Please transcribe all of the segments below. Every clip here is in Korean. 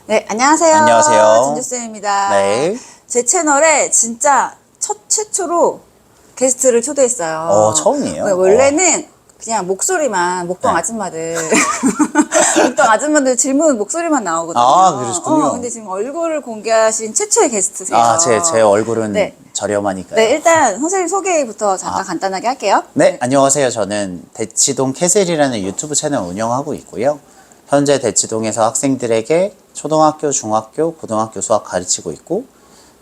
네, 안녕하세요. 안녕하세요. 진주쌤입니다. 네. 제 채널에 진짜 최초로 게스트를 초대했어요. 처음이에요? 원래는 그냥 목소리만, 목동 네. 아줌마들. 목동 아줌마들 질문 목소리만 나오거든요. 아, 그러셨군요. 근데 지금 얼굴을 공개하신 최초의 게스트세요. 제 얼굴은 네. 저렴하니까요. 네, 일단 선생님 소개부터 잠깐 간단하게 할게요. 네, 안녕하세요. 저는 대치동 캐셀이라는 유튜브 채널 운영하고 있고요. 현재 대치동에서 학생들에게 초등학교, 중학교, 고등학교 수학 가르치고 있고,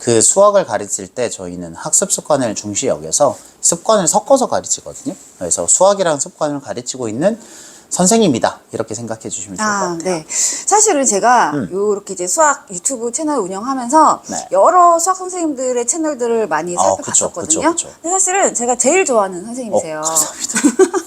그 수학을 가르칠 때 저희는 학습 습관을 중시 여겨서 습관을 섞어서 가르치거든요. 그래서 수학이랑 습관을 가르치고 있는 선생님이다, 이렇게 생각해 주시면 좋을 것 같아요. 네. 사실은 제가 요렇게 이제 수학 유튜브 채널 운영하면서 네. 여러 수학 선생님들의 채널들을 많이 살펴봤었거든요. 그쵸. 근데 사실은 제가 제일 좋아하는 선생님이세요. 감사합니다.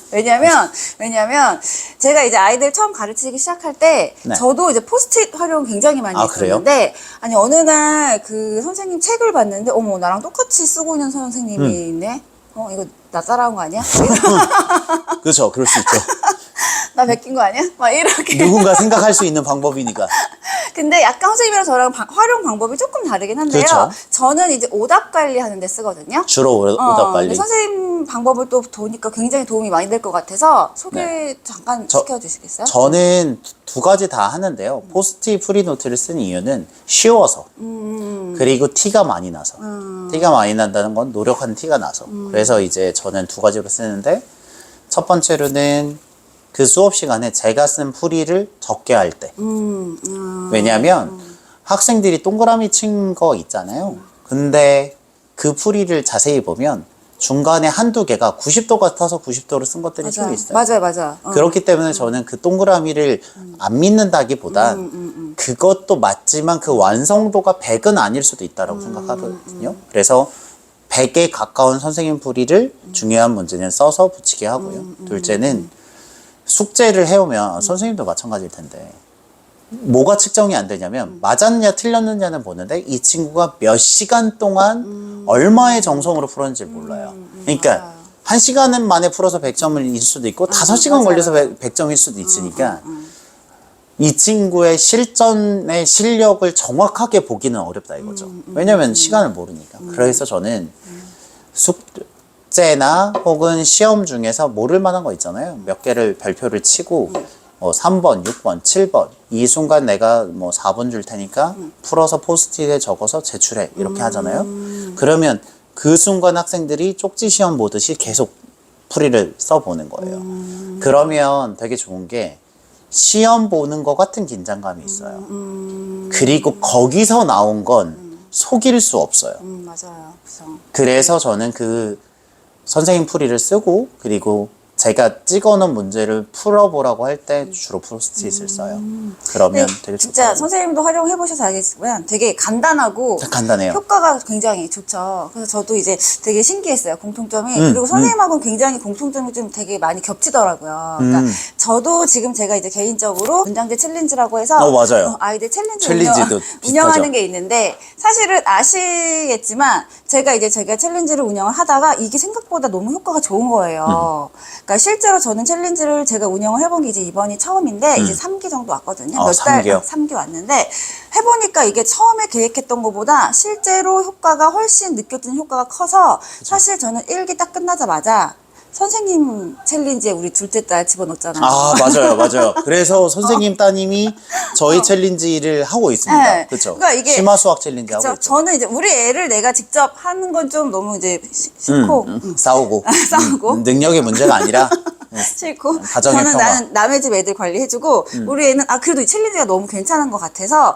왜냐면 제가 이제 아이들 처음 가르치기 시작할 때 네. 저도 이제 포스트잇 활용 굉장히 많이 그래요? 했었는데 아니 어느 날 그 선생님 책을 봤는데 어머 나랑 똑같이 쓰고 있는 선생님이 있네. 이거 나 따라한 거 아니야? 그렇죠. 그럴 수 있죠. 나 베낀 거 아니야? 막 이렇게. 누군가 생각할 수 있는 방법이니까. 근데 약간 선생님이랑 저랑 활용 방법이 조금 다르긴 한데요. 그렇죠. 저는 이제 오답 관리하는 데 쓰거든요. 주로 오답 관리. 근데 선생님 방법을 또 보니까 굉장히 도움이 많이 될 것 같아서 소개 잠깐 시켜주시겠어요? 저는 두 가지 다 하는데요. 포스트잇 프리노트를 쓴 이유는 쉬워서. 그리고 티가 많이 나서. 티가 많이 난다는 건 노력한 티가 나서. 그래서 이제 저는 두 가지로 쓰는데, 첫 번째로는 그 수업 시간에 제가 쓴 풀이를 적게 할 때. 왜냐면 학생들이 동그라미 친 거 있잖아요. 근데 그 풀이를 자세히 보면 중간에 한두 개가 90도 같아서 90도로 쓴 것들이 좀 있어요. 맞아요. 그렇기 때문에 저는 그 동그라미를 안 믿는다기보단 그것도 맞지만 그 완성도가 100은 아닐 수도 있다고 생각하거든요. 그래서 100에 가까운 선생님 풀이를 중요한 문제는 써서 붙이게 하고요. 둘째는 숙제를 해오면 선생님도 마찬가지일 텐데 뭐가 측정이 안 되냐면 맞았냐 틀렸느냐는 보는데 이 친구가 몇 시간 동안 얼마의 정성으로 풀었는지 몰라요. 그러니까 맞아요. 1시간 만에 풀어서 100점일 수도 있고 5시간 걸려서 100점일 수도 있으니까 이 친구의 실전의 실력을 정확하게 보기는 어렵다 이거죠. 왜냐면 시간을 모르니까. 그래서 저는 숙제나 혹은 시험 중에서 모를 만한 거 있잖아요. 몇 개를 별표를 치고 3번, 6번, 7번 이 순간 내가 4번 줄 테니까 풀어서 포스트잇에 적어서 제출해 이렇게 하잖아요. 그러면 그 순간 학생들이 쪽지 시험 보듯이 계속 풀이를 써보는 거예요. 그러면 되게 좋은 게 시험 보는 것 같은 긴장감이 있어요. 그리고 거기서 나온 건 속일 수 없어요. 맞아요. 그래서 저는 그 선생님 풀이를 쓰고 그리고 제가 찍어놓은 문제를 풀어보라고 할 때 주로 포스트잇을 써요. 그러면 되게 진짜 좋더라고요. 선생님도 활용해보셔서 알겠지만 되게 간단하고 간단해요. 효과가 굉장히 좋죠. 그래서 저도 이제 되게 신기했어요. 공통점이. 그리고 선생님하고는 굉장히 공통점이 좀 되게 많이 겹치더라고요. 그러니까 저도 지금 제가 이제 개인적으로 문장제 챌린지라고 해서 맞아요. 아이들 챌린지 챌린지도 운영하는 게 있는데 사실은 아시겠지만 제가 챌린지를 운영을 하다가 이게 생각보다 너무 효과가 좋은 거예요. 그러니까 실제로 저는 챌린지를 제가 운영을 해본 게 이제 이번이 처음인데 이제 3기 정도 왔거든요. 몇 달, 3기요? 3기 왔는데 해보니까 이게 처음에 계획했던 것보다 실제로 효과가 훨씬 느껴지는 효과가 커서 사실 저는 1기 딱 끝나자마자 선생님 챌린지에 우리 둘째 딸 집어넣었잖아요. 맞아요. 그래서 선생님 따님이 저희 챌린지를 하고 있습니다. 네. 그렇죠. 그러니까 이게 심화 수학 챌린지 하고 있죠. 저는 이제 우리 애를 내가 직접 하는 건 좀 너무 이제 싫고 싸우고 능력의 문제가 아니라 싫고 가정의 저는 평화. 나는 남의 집 애들 관리해주고 우리 애는 그래도 이 챌린지가 너무 괜찮은 것 같아서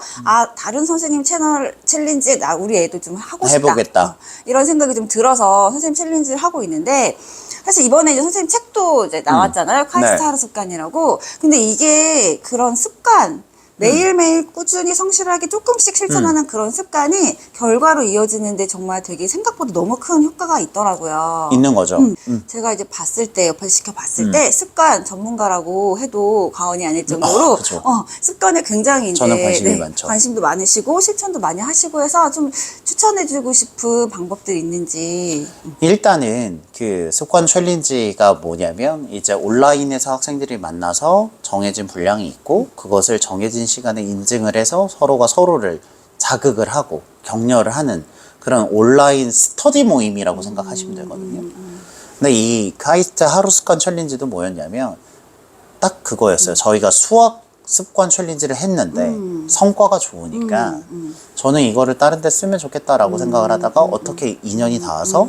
다른 선생님 채널 챌린지에 우리 애도 좀 하고 싶다 해보겠다. 이런 생각이 좀 들어서 선생님 챌린지를 하고 있는데 사실 이번에 이제 선생님 책도 이제 나왔잖아요. 카이스트 네. 하루 습관이라고. 근데 이게 그런 습관 매일매일 꾸준히 성실하게 조금씩 실천하는 그런 습관이 결과로 이어지는데 정말 되게 생각보다 너무 큰 효과가 있더라고요. 있는 거죠. 제가 이제 옆에 지켜봤을 때 습관 전문가라고 해도 과언이 아닐 정도로 그쵸. 습관에 굉장히 이제 저는 관심이 많죠. 관심도 많으시고 실천도 많이 하시고 해서 좀 추천해주고 싶은 방법들이 있는지. 일단은 그 습관 챌린지가 뭐냐면 이제 온라인에서 학생들이 만나서 정해진 분량이 있고 그것을 정해진 시간에 인증을 해서 서로가 서로를 자극을 하고 격려를 하는 그런 온라인 스터디 모임이라고 생각하시면 되거든요. 근데 이 카이스트 하루 습관 챌린지도 뭐였냐면 딱 그거였어요. 저희가 수학 습관 챌린지를 했는데 성과가 좋으니까 저는 이거를 다른 데 쓰면 좋겠다라고 생각을 하다가 어떻게 인연이 닿아서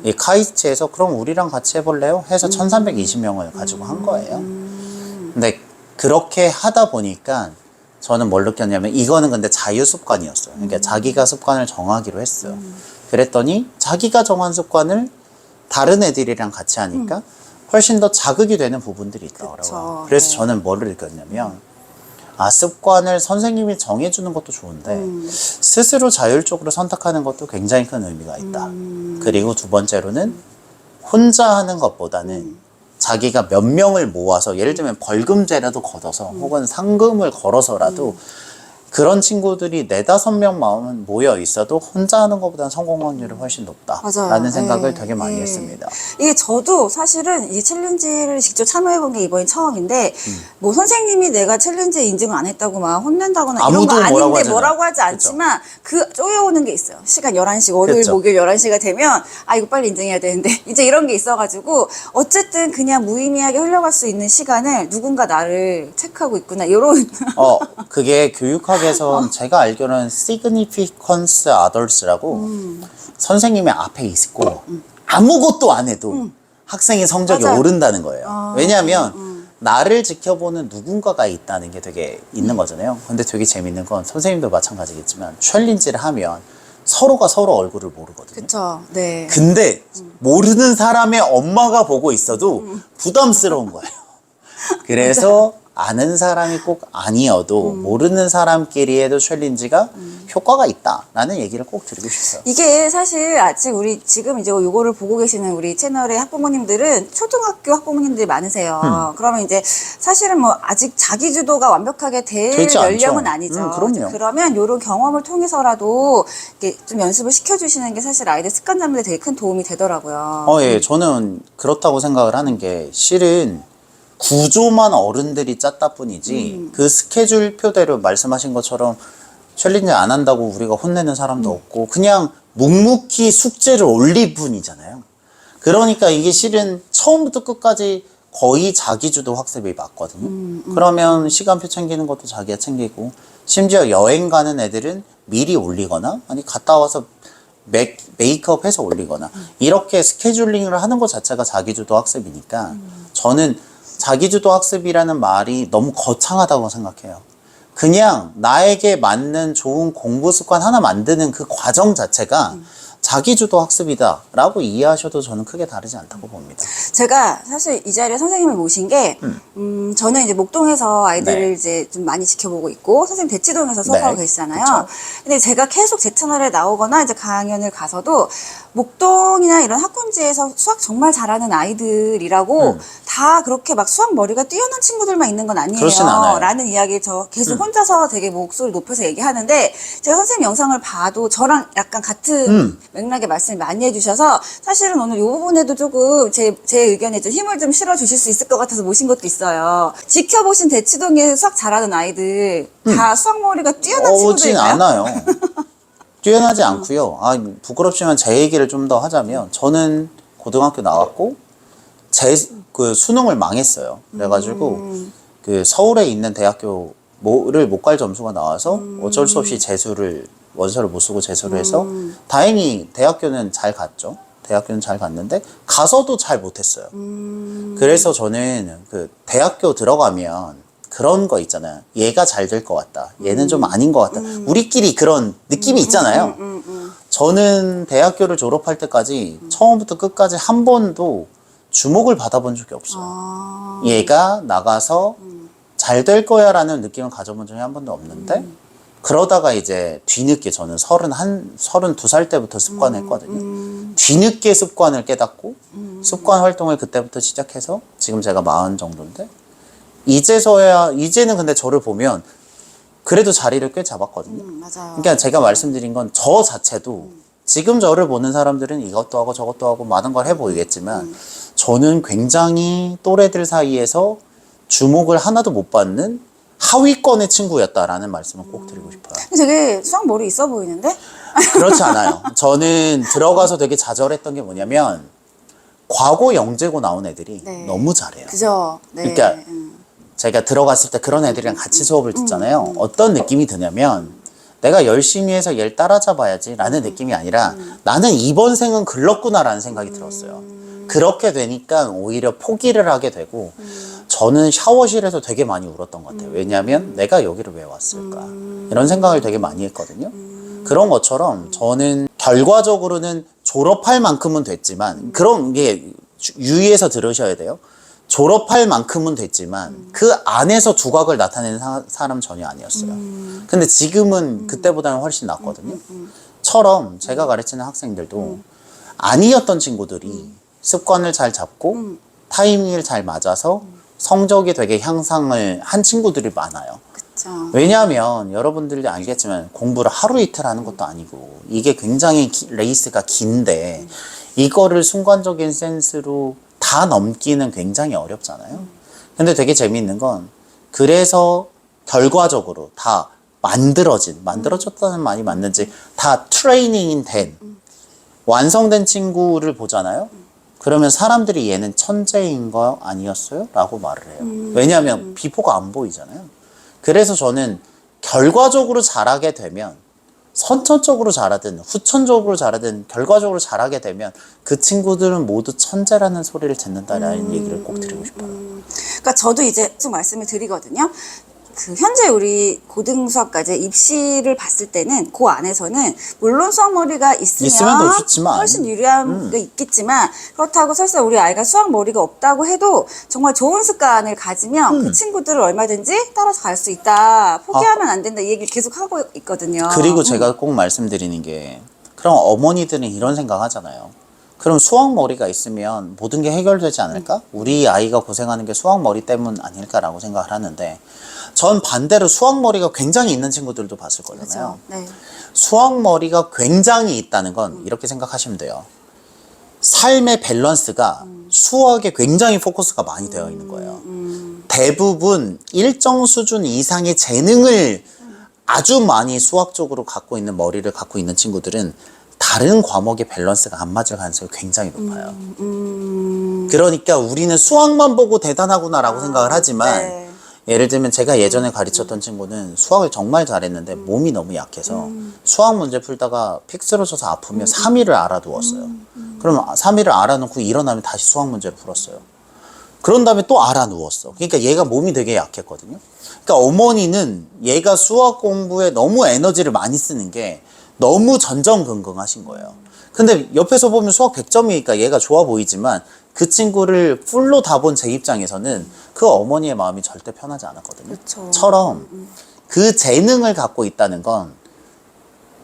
이 카이스트에서 그럼 우리랑 같이 해볼래요? 해서 1320명을 가지고 한 거예요. 근데 그렇게 하다 보니까 저는 뭘 느꼈냐면 이거는 근데 자유 습관이었어요. 그러니까 자기가 습관을 정하기로 했어요. 그랬더니 자기가 정한 습관을 다른 애들이랑 같이 하니까 훨씬 더 자극이 되는 부분들이 있더라고요. 그쵸. 그래서 네. 저는 뭐를 느꼈냐면 습관을 선생님이 정해주는 것도 좋은데 스스로 자율적으로 선택하는 것도 굉장히 큰 의미가 있다. 그리고 두 번째로는 혼자 하는 것보다는 자기가 몇 명을 모아서 예를 들면 벌금제라도 걷어서 혹은 상금을 걸어서라도 그런 친구들이 4-5명 마음 모여 있어도 혼자 하는 것보다는 성공 확률이 훨씬 높다라는 맞아요. 생각을 네. 되게 많이 네. 했습니다. 이게 저도 사실은 이 챌린지를 직접 참여해본 게 이번이 처음인데, 뭐 선생님이 내가 챌린지에 인증을 안 했다고 막 혼낸다거나 이런 거 아무도 뭐라고 아닌데 하잖아요. 뭐라고 하지 그쵸. 않지만 그 쪼여오는 게 있어요. 시간 11시, 월요일, 그쵸. 목요일 11시가 되면 이거 빨리 인증해야 되는데 이제 이런 게 있어가지고 어쨌든 그냥 무의미하게 흘러갈 수 있는 시간을 누군가 나를 체크하고 있구나. 이런 그게 교육학에선 제가 알기로는 significance others라고 선생님의 앞에 있고 아무것도 안 해도 학생의 성적이 맞아요. 오른다는 거예요. 왜냐하면 나를 지켜보는 누군가가 있다는 게 되게 있는 거잖아요. 근데 되게 재밌는 건 선생님도 마찬가지겠지만 챌린지를 하면 서로가 서로 얼굴을 모르거든요. 그쵸. 네. 근데 모르는 사람의 엄마가 보고 있어도 부담스러운 거예요. 그래서 아는 사람이 꼭 아니어도 모르는 사람끼리 해도 챌린지가 효과가 있다라는 얘기를 꼭 드리고 싶어요. 이게 사실 아직 우리 지금 이제 요거를 보고 계시는 우리 채널의 학부모님들은 초등학교 학부모님들이 많으세요. 그러면 이제 사실은 뭐 아직 자기주도가 완벽하게 될 되지 않죠. 연령은 아니죠. 그럼요. 그러면 요런 경험을 통해서라도 이렇게 좀 연습을 시켜주시는 게 사실 아이들 습관 잡는 데 되게 큰 도움이 되더라고요. 예, 저는 그렇다고 생각을 하는 게 실은 구조만 어른들이 짰다 뿐이지 그 스케줄표대로 말씀하신 것처럼 챌린지 안 한다고 우리가 혼내는 사람도 없고 그냥 묵묵히 숙제를 올릴 뿐이잖아요. 그러니까 이게 실은 처음부터 끝까지 거의 자기주도 학습이 맞거든요. 그러면 시간표 챙기는 것도 자기가 챙기고 심지어 여행 가는 애들은 미리 올리거나 아니 갔다 와서 메이크업 해서 올리거나 이렇게 스케줄링을 하는 것 자체가 자기주도 학습이니까 저는 자기주도 학습이라는 말이 너무 거창하다고 생각해요. 그냥 나에게 맞는 좋은 공부 습관 하나 만드는 그 과정 자체가 자기주도 학습이다라고 이해하셔도 저는 크게 다르지 않다고 봅니다. 제가 사실 이 자리에 선생님을 모신 게, 저는 이제 목동에서 아이들을 네. 이제 좀 많이 지켜보고 있고, 선생님 대치동에서 수업하고 네, 계시잖아요. 그쵸. 근데 제가 계속 제 채널에 나오거나 이제 강연을 가서도, 목동이나 이런 학군지에서 수학 정말 잘하는 아이들이라고 다 그렇게 막 수학 머리가 뛰어난 친구들만 있는 건 아니에요. 그렇진 않아요. 라는 이야기 저 계속 혼자서 되게 목소리 높여서 얘기하는데, 제가 선생님 영상을 봐도 저랑 약간 같은 맥락의 말씀을 많이 해주셔서 사실은 오늘 이 부분에도 조금 제 의견에 좀 힘을 좀 실어주실 수 있을 것 같아서 모신 것도 있어요. 지켜보신 대치동에 수학 잘하는 아이들 다 수학 머리가 뛰어난 오진 친구들인가요? 않아요. 뛰어나지 않고요. 부끄럽지만 제 얘기를 좀 더 하자면 저는 고등학교 나왔고 그 수능을 망했어요. 그래가지고 그 서울에 있는 대학교를 못 갈 점수가 나와서 어쩔 수 없이 원서를 못 쓰고 재수를 해서 다행히 대학교는 잘 갔죠. 대학교는 잘 갔는데 가서도 잘 못했어요. 그래서 저는 그 대학교 들어가면 그런 거 있잖아요. 얘가 잘 될 것 같다. 얘는 좀 아닌 것 같다. 우리끼리 그런 느낌이 있잖아요. 저는 대학교를 졸업할 때까지 처음부터 끝까지 한 번도 주목을 받아본 적이 없어요. 얘가 나가서 잘 될 거야 라는 느낌을 가져본 적이 한 번도 없는데 그러다가 이제 뒤늦게 저는 32살 때부터 습관을 했거든요. 뒤늦게 습관을 깨닫고 습관 활동을 그때부터 시작해서 지금 제가 40 정도인데 이제는 근데 저를 보면 그래도 자리를 꽤 잡았거든요. 맞아요. 그러니까 제가 말씀드린 건 저 자체도 지금 저를 보는 사람들은 이것도 하고 저것도 하고 많은 걸 해 보이겠지만 저는 굉장히 또래들 사이에서 주목을 하나도 못 받는 하위권의 친구였다라는 말씀을 꼭 드리고 싶어요. 되게 수학 머리 있어 보이는데? 그렇지 않아요. 저는 들어가서 되게 좌절했던 게 뭐냐면 과거 영재고 나온 애들이 네. 너무 잘해요. 그죠? 네. 그러니까 제가 들어갔을 때 그런 애들이랑 같이 수업을 듣잖아요. 어떤 느낌이 드냐면 내가 열심히 해서 얘를 따라잡아야지 라는 느낌이 아니라 나는 이번 생은 글렀구나라는 생각이 들었어요. 그렇게 되니까 오히려 포기를 하게 되고 저는 샤워실에서 되게 많이 울었던 것 같아요. 왜냐하면 내가 여기를 왜 왔을까 이런 생각을 되게 많이 했거든요. 그런 것처럼 저는 결과적으로는 졸업할 만큼은 됐지만 그런 게 유의해서 들으셔야 돼요. 졸업할 만큼은 됐지만 그 안에서 두각을 나타내는 사람 전혀 아니었어요. 근데 지금은 그때보다는 훨씬 낫거든요. 처럼 제가 가르치는 학생들도 아니었던 친구들이 습관을 잘 잡고 타이밍을 잘 맞아서 성적이 되게 향상을 한 친구들이 많아요. 그쵸. 왜냐하면 여러분들이 알겠지만 공부를 하루 이틀 하는 것도 아니고 이게 굉장히 레이스가 긴데 이거를 순간적인 센스로 다 넘기는 굉장히 어렵잖아요. 근데 되게 재미있는 건 그래서 결과적으로 다 만들어졌다는 말이 맞는지 다 트레이닝이 된 완성된 친구를 보잖아요. 그러면 사람들이 얘는 천재인 거 아니었어요? 라고 말을 해요. 왜냐하면 비포가 안 보이잖아요. 그래서 저는 결과적으로 잘하게 되면 선천적으로 잘하든 후천적으로 잘하든 결과적으로 잘하게 되면 그 친구들은 모두 천재라는 소리를 듣는다라는 얘기를 꼭 드리고 싶어요. 그러니까 저도 이제 좀 말씀을 드리거든요. 그 현재 우리 고등수학과제 입시를 봤을 때는 그 안에서는 물론 수학머리가 있으면 더 좋지만. 훨씬 유리한 게 있겠지만 그렇다고 설사 우리 아이가 수학머리가 없다고 해도 정말 좋은 습관을 가지면 그 친구들을 얼마든지 따라서 갈 수 있다. 포기하면 안 된다. 이 얘기를 계속 하고 있거든요. 그리고 제가 꼭 말씀드리는 게 그럼 어머니들은 이런 생각 하잖아요. 그럼 수학머리가 있으면 모든 게 해결되지 않을까? 우리 아이가 고생하는 게 수학머리 때문 아닐까라고 생각을 하는데 전 반대로 수학머리가 굉장히 있는 친구들도 봤을 거잖아요. 그렇죠. 네. 수학머리가 굉장히 있다는 건 이렇게 생각하시면 돼요. 삶의 밸런스가 수학에 굉장히 포커스가 많이 되어 있는 거예요. 대부분 일정 수준 이상의 재능을 아주 많이 수학적으로 갖고 있는 머리를 갖고 있는 친구들은 다른 과목의 밸런스가 안 맞을 가능성이 굉장히 높아요. 그러니까 우리는 수학만 보고 대단하구나라고 생각을 하지만 네. 예를 들면 제가 예전에 가르쳤던 친구는 수학을 정말 잘했는데 몸이 너무 약해서 수학 문제 풀다가 픽 쓰러져서 아프면 3일을 알아두었어요. 그럼 3일을 알아놓고 일어나면 다시 수학 문제를 풀었어요. 그런 다음에 또 알아누웠어. 그러니까 얘가 몸이 되게 약했거든요. 그러니까 어머니는 얘가 수학 공부에 너무 에너지를 많이 쓰는 게 너무 전전긍긍하신 거예요. 근데 옆에서 보면 수학 100점이니까 얘가 좋아 보이지만 그 친구를 풀로 다 본 제 입장에서는 그 어머니의 마음이 절대 편하지 않았거든요. 그쵸. 처럼 그 재능을 갖고 있다는 건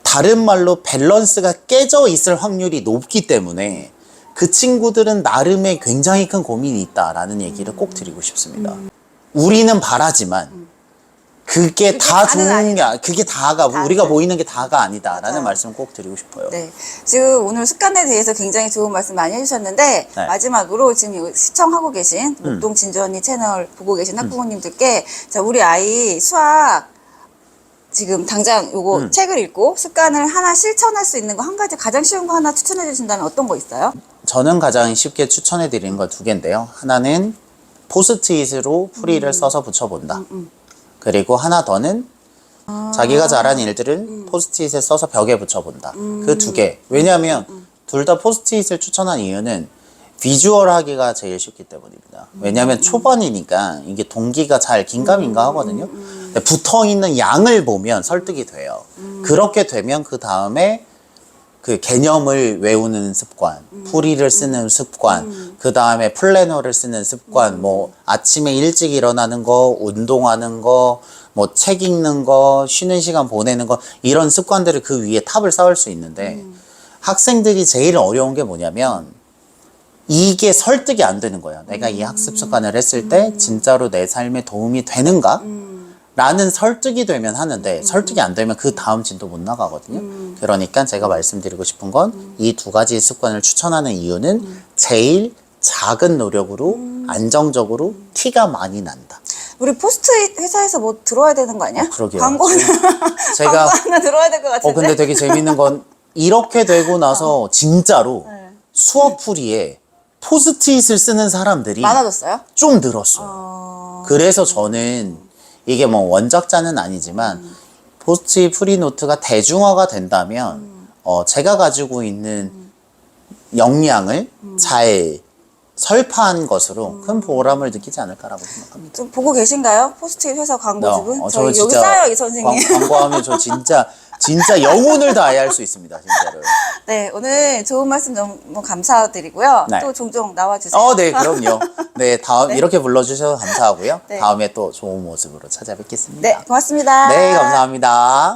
다른 말로 밸런스가 깨져 있을 확률이 높기 때문에 그 친구들은 나름의 굉장히 큰 고민이 있다라는 얘기를 꼭 드리고 싶습니다. 우리는 바라지만 그게 다 좋은 게 그게 다가 우리가 보이는 게 다가 아니다라는 맞아요. 말씀을 꼭 드리고 싶어요. 네. 지금 오늘 습관에 대해서 굉장히 좋은 말씀 많이 해주셨는데, 네. 마지막으로 지금 시청하고 계신, 목동 진주 언니 채널 보고 계신 학부모님들께, 자, 우리 아이 수학, 지금 당장 요거 책을 읽고 습관을 하나 실천할 수 있는 거 한 가지 가장 쉬운 거 하나 추천해 주신다면 어떤 거 있어요? 저는 가장 쉽게 추천해 드리는 거 두 개인데요. 하나는 포스트잇으로 풀이를 써서 붙여본다. 그리고 하나 더는 자기가 잘한 일들은 포스트잇에 써서 벽에 붙여본다. 그 두 개. 왜냐하면 둘 다 포스트잇을 추천한 이유는 비주얼하기가 제일 쉽기 때문입니다. 왜냐하면 초반이니까 이게 동기가 잘 긴가민가 하거든요. 근데 붙어있는 양을 보면 설득이 돼요. 그렇게 되면 그 다음에 그 개념을 외우는 습관, 풀이를 쓰는 습관, 그 다음에 플래너를 쓰는 습관, 뭐 아침에 일찍 일어나는 거, 운동하는 거, 뭐 책 읽는 거, 쉬는 시간 보내는 거 이런 습관들을 그 위에 탑을 쌓을 수 있는데 학생들이 제일 어려운 게 뭐냐면 이게 설득이 안 되는 거예요. 내가 이 학습 습관을 했을 때 진짜로 내 삶에 도움이 되는가? 라는 설득이 되면 하는데 설득이 안 되면 그 다음 진도 못 나가거든요. 그러니까 제가 말씀드리고 싶은 건 이 두 가지 습관을 추천하는 이유는 제일 작은 노력으로 안정적으로 티가 많이 난다. 우리 포스트잇 회사에서 뭐 들어와야 되는 거 아니야? 그러게요. 광고 제가 광고 하나 들어와야 될 것 같은데. 근데 되게 재밌는 건 이렇게 되고 나서 진짜로 네. 수업 풀이에 포스트잇을 쓰는 사람들이 많아졌어요? 좀 늘었어요. 그래서 저는 이게 뭐 원작자는 아니지만 포스트잇 프리노트가 대중화가 된다면 제가 가지고 있는 역량을 잘 설파한 것으로 큰 보람을 느끼지 않을까라고 생각합니다. 좀 보고 계신가요? 포스트잇 회사 광고주분? 저 저희 여기 진짜 싸요, 이 선생님. 광고하면 저 진짜 영혼을 다해 할 수 있습니다, 진짜로. 네, 오늘 좋은 말씀 너무 감사드리고요. 네. 또 종종 나와주세요. 네, 그럼요. 네, 다음 이렇게 불러주셔서 감사하고요. 네. 다음에 또 좋은 모습으로 찾아뵙겠습니다. 네, 고맙습니다. 네, 감사합니다.